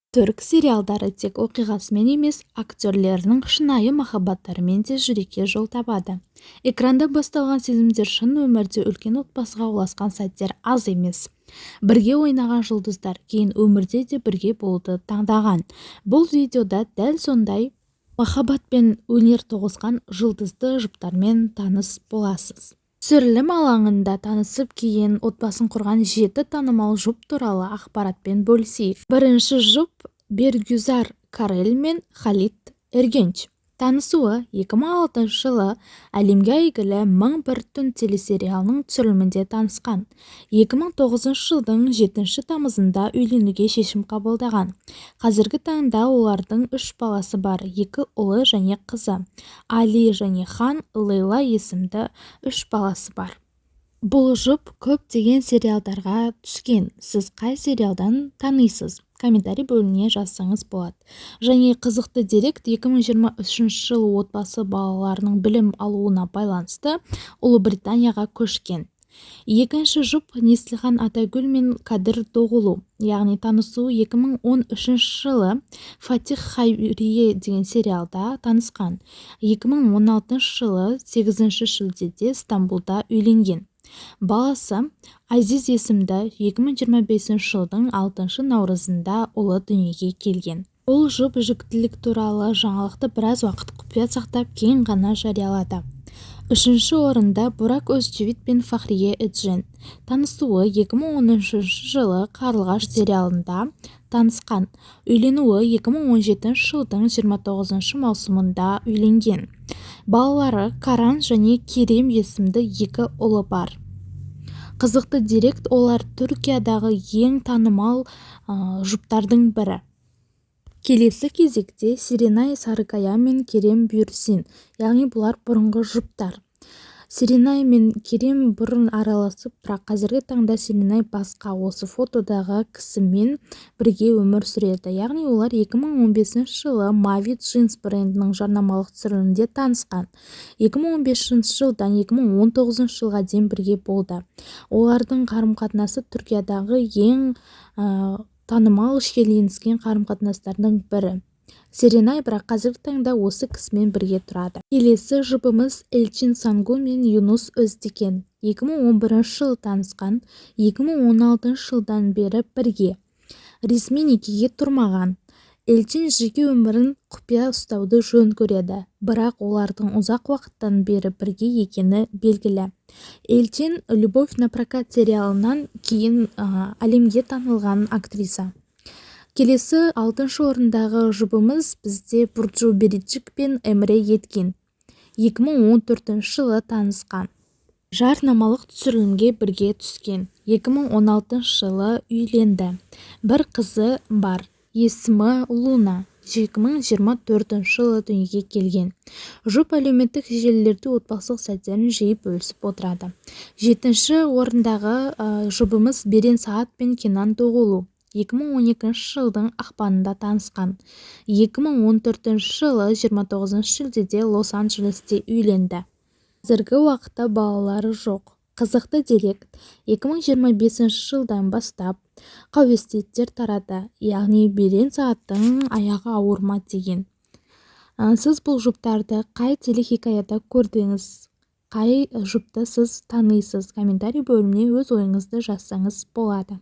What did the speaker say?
Түрк сериалдары тек оқиғасымен емес, актерлерінің шынайы махаббаттарымен де жүрекке жол табады. Экранда басталған сезімдер шын өмірде үлкен отбасыға ұласқан сәттер аз емес. Бірге ойнаған жұлдыздар кейін өмірде де бірге болуды таңдаған. Бұл видеода дәл сондай махаббат пен өнер тоғысқан жұлдызды жұптармен таныс боласыз. Түсірілім алаңында танысып кейін отбасын құрған 7 танымал жұп туралы ақпаратпен бөлісейік. Бірінші жұп Бергюзар Карель мен Халид Эргенч. Танысуы 2006 жылы әлемге әйгілі 1001 түн телесериалының түсірілімінде танысқан. 2009 жылдың 7 тамызында үйленуге шешім қабылдаған. Қазіргі таңда олардың 3 баласы бар, 2 ұлы және қызы. Али және Хан Лейла есімді 3 баласы бар. Бұл жұп көптеген сериалдарға түскен. Сіз қай сериалдан танисыз? Комментарий бөліміне жазсаңыз болады. Және қызықты дерек 2023 жылы отбасы балаларының білім алуына байланысты Ұлыбританияға көшкен. Екінші жұп Неслихан Атагүл мен Кадір Доғулу, яғни танысуы 2013 жылы Фатих Хайрие деген сериалда танысқан. 2016 жылы 8 шілдеде Стамбулда үйленген. Баласы Азиз есімді 2025 жылдың 6 наурызында ұлы дүниеге келген. Ол жұп жүктілік туралы жаңалықты біраз уақыт құпия сақтап кейін ғана жариялады. Үшінші орында Бурак Өзчевит пен Фахрие Эджен. Танысуы 2013 жылы Қарлығаш сериалында танысқан. Үйленуі 2017 жылдың 29 маусымында үйленген. Балалары Каран және Керем есімді 2 ұлы бар. Қызықты дерек, олар Түркиядағы ең танымал жұптардың бірі. Келесі кезекте Серенай Сарыкая мен Керем Бюрсин, яғни бұлар бұрынғы жұптар. Серенай мен Керем бұрын араласып, бірақ қазіргі таңда Серенай басқа, осы фотодағы кісімен бірге өмір сүреді. Яғни олар 2015 жылы Мави джинс брендінің жарнамалық түсірілімінде танысқан. 2015 жылдан 2019 жылға дейін бірге болды. Олардың қарым-қатынасы Түркиядағы ең танымал шиеленіскен қарым-қатынастардың бірі. Серенай бірақ қазіргі таңда осы кісімен бірге тұрады. Келесі жұбымыз Элчин Сангу мен Юнус Өздекен. 2011 жылы танысқан, 2016 жылдан бері бірге. Ресми некеге тұрмаған. Элчин жеке өмірін құпия ұстауды жөн көреді, бірақ олардың ұзақ уақыттан бері бірге екені белгілі. Элчин «Любовь на прокат» сериалынан кейін әлемге танылған актриса. Келесі 6 орындағы жұбымыз бізде Бурджу Бериджик пен Эмре Еткен. 2014 жылы танысқан. Жарнамалық түсірілімге бірге түскен. 2016 жылы үйленді. Бір қызы бар. Есімі Луна. 2024 жылы дүниеге келген. Жұп әлеуметтік желілерде отбасылық сәттерін жиі бөлісіп отырады. 7 орындағы жұбымыз Берен Саат пен Кенан Доғулу. 2012 жылдың ақпанында танысқан. 2014 жылы 29 шілдеде Лос-Анджелесте үйленді. Қазіргі уақытта балалары жоқ. Қызықты дерек, 2025 жылдан бастап қауесеттер тарады, яғни Берен Сааттың аяғы ауырма деген. Сіз бұл жұптарды қай телехикаяда көрдіңіз? Қай жұпты сіз танисыз? Комментарий бөліміне өз ойыңызды жазсаңыз болады.